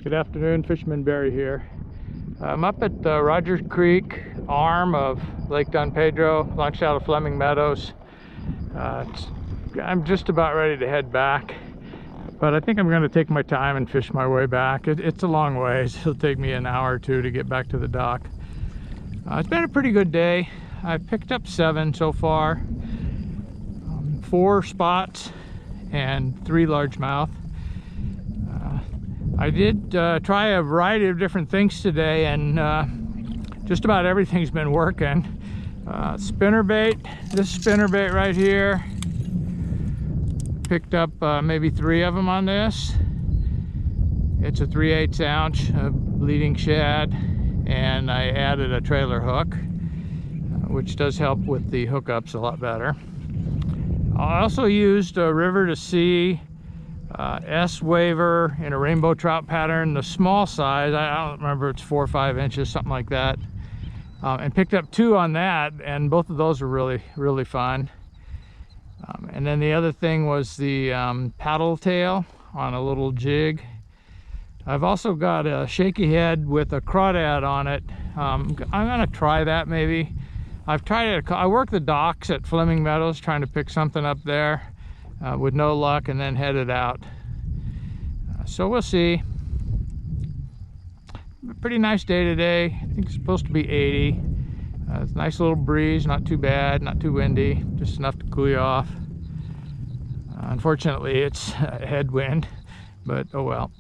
Good afternoon, Fisherman Barry here. I'm up at the Rogers Creek arm of Lake Don Pedro, launched out of Fleming Meadows. I'm just about ready to head back, but I think I'm going to take my time and fish my way back. It's a long ways. It'll take me an hour or two to get back to the dock. It's been a pretty good day. I've picked up 7 so far, 4 spots and 3 largemouth. I did try a variety of different things today, and just about everything's been working. Spinnerbait, this spinnerbait right here, picked up maybe 3 of them on this. It's a 3/8 ounce bleeding shad, and I added a trailer hook, which does help with the hookups a lot better. I also used a river to sea S waver in a rainbow trout pattern, the small size. I don't remember, it's 4 or 5 inches, something like that, and picked up 2 on that, and both of those were really fun. And then the other thing was the paddle tail on a little jig. I've also got a shaky head with a crawdad on it. I'm gonna try that maybe. I've tried it. I work the docks at Fleming Meadows trying to pick something up there with no luck, and then headed out. So we'll see. Pretty nice day today. I think it's supposed to be 80. It's a nice little breeze, not too bad, not too windy, just enough to cool you off. Unfortunately, it's a headwind, but oh well.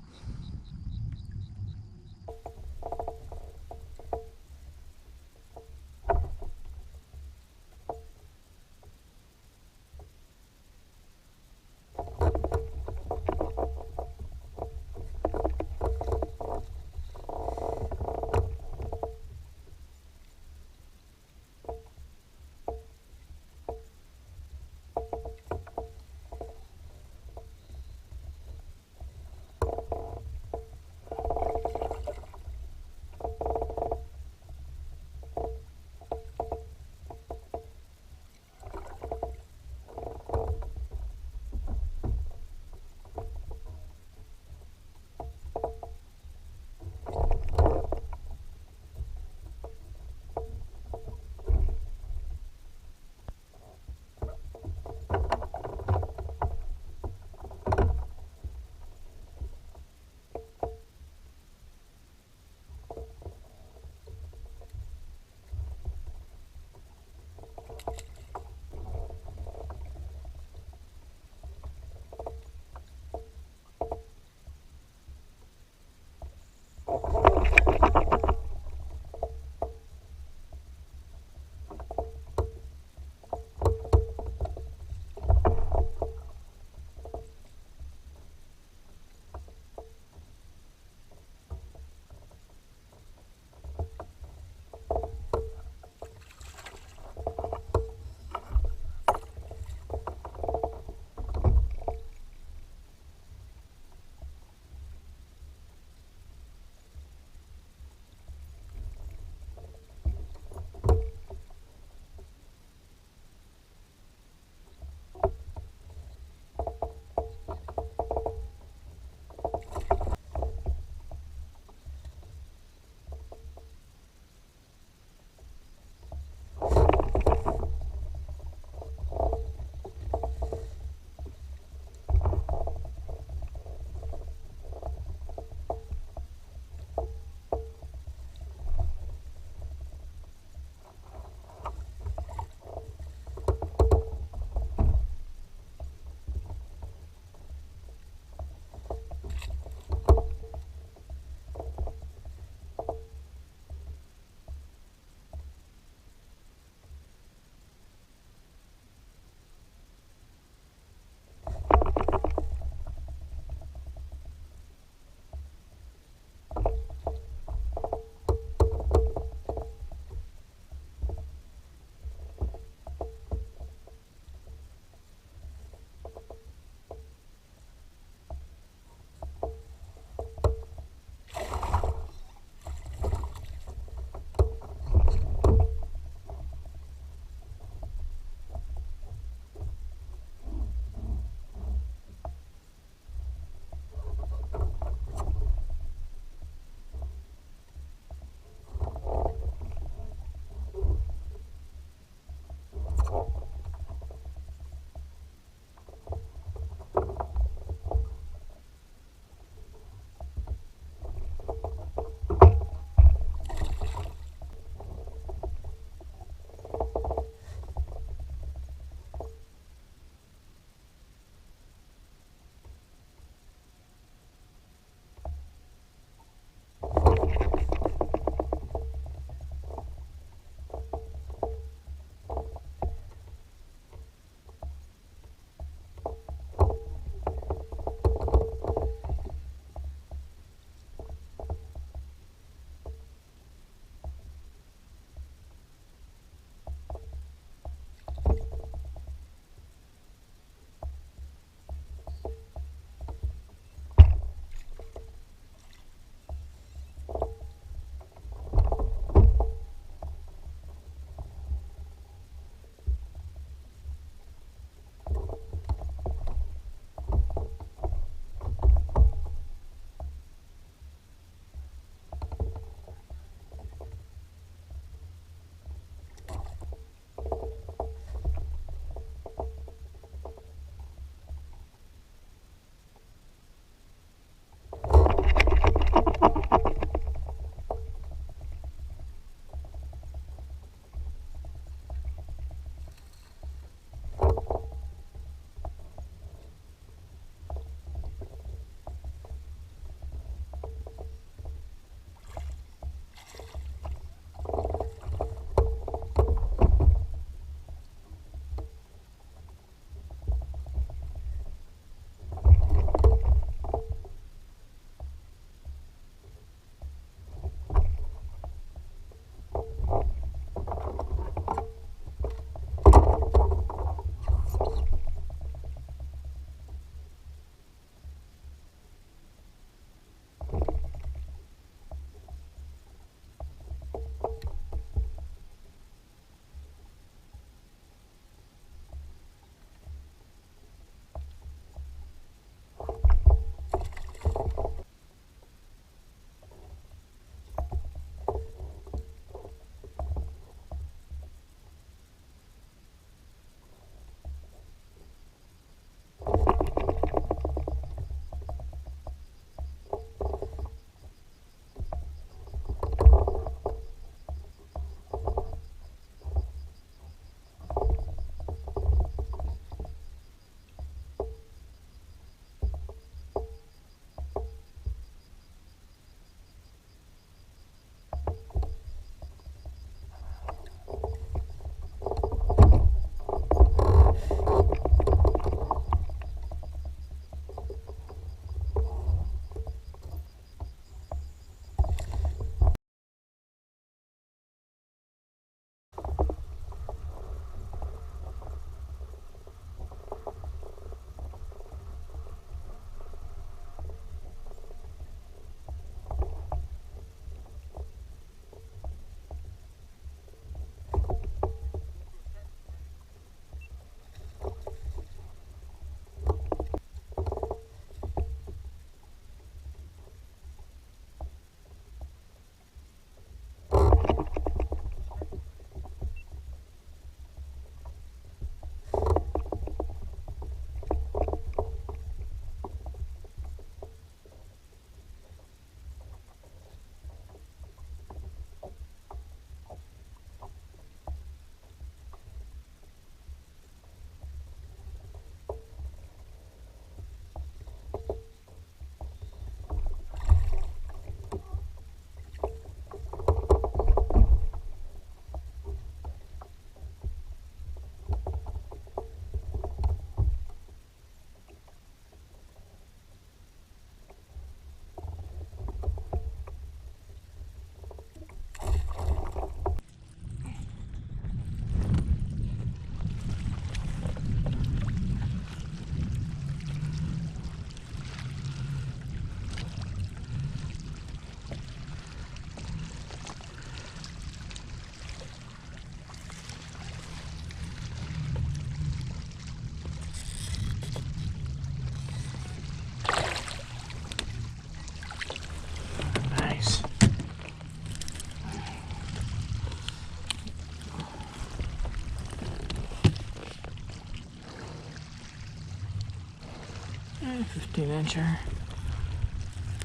15 incher.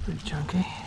Pretty chunky.